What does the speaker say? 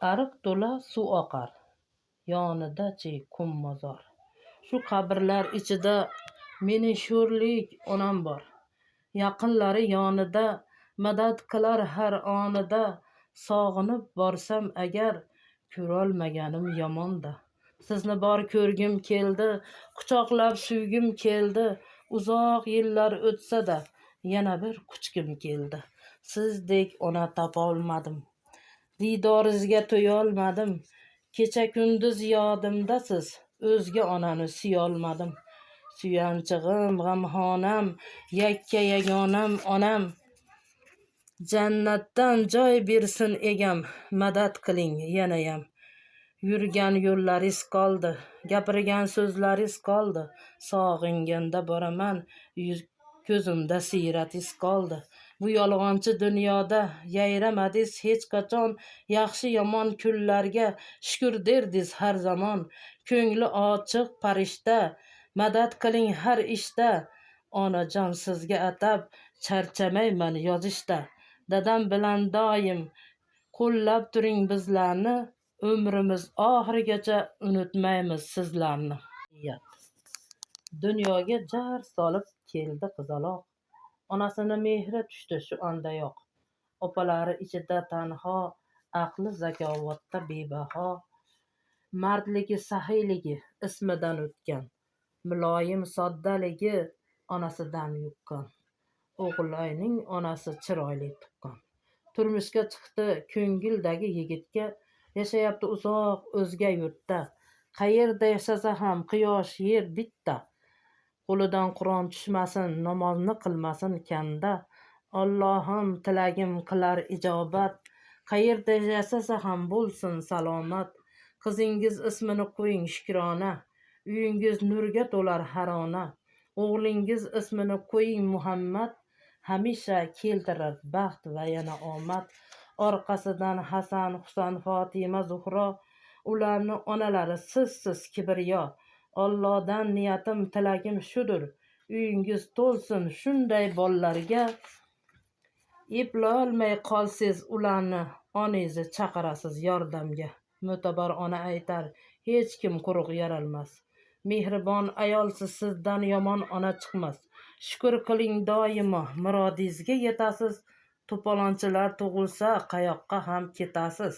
Ariq to'la suv oqar, yonida-chi mozor. Shu qabrlar ichida mening sho'rlik onam bor. Yaqinlari yonida madad qilar har onida. Sog'inib borsam agar, ko'rolmaganim yomonda. Sizni bor ko'rgim keldi, quchoqlab suygim keldi. Uzoq yillar o'tsa-da, yana bir quchgim keldi. Sizdek ona topolmadim, diydoringizga to'yolmadim. Kecha kunduz yodimdasiz, o'zga onani suyolmadim. Suyanchig'im, g'amxonam, yakka yagonam onam. Jannatdan joy bersin egam, madad qiling yanayam. Yurgan yo'llaringiz qoldi, gapirgan so'zlaringiz qoldi. Sog'inganda boraman, ko'zimda siyratingiz qoldi. Bu yolg'onchi dunyoda yayramadingiz hech qachon. Yaxshi yomon kunlarga shukr derdingiz har zamon. Ko'ngli ochiq farishta, madad qiling har ishda. Onajon sizga atab charchamayman yozishda. Dadam bilan doim qo'llab turing bizlarni. Umrimiz oxirigacha unutmaymiz sizlarni. Dunyoga jar solib keldi qizaloq. Onasini mehri tushdi shu ondayoq. Opalari ichida tanho, aqli zakovatda bebaho. Mardligi, saxiyligi ismidan o'tgan. Muloyim soddaligi onasidan yuqqan. O'g'ilning onasi chiroyli tuqqan. Turmushga chiqdi ko'ngildagi yigitga. Yashayapti uzoq o'zga yurtda. Qayerda yashasa ham quyosh yer bitta. Qo'lidan Qur'on tushmasin, namozni qilmasin kanda. Allohim tilagim qilar ijobat. Qayerda yashasa ham bo'lsin salomat. Qizingiz ismini qo'ying Shukrona. Uyingiz nurga to'lar har ona. O'g'lingiz ismini qo'ying Muhammad. Hamisha keltirar baxt va yana omad. Orqasidan Hasan, Husan, Fatima, Zuhro. Ularni onalari sizsiz kibriyo. Allohdan niyatim, tilagim shudur. Uyingiz to'lsin shunday bollarga. Eplolmay qolsiz ularni, onangizni chaqirasiz yordamga. Mo'tabar ona aytar, hech kim quruq yaralmas. Mehribon ayolsiz, sizdan yomon ona chiqmas. Shukr qiling doimo, murodingizga yetasiz. To'polonchilar tug'ilsa, qayoqqa ham ketasiz.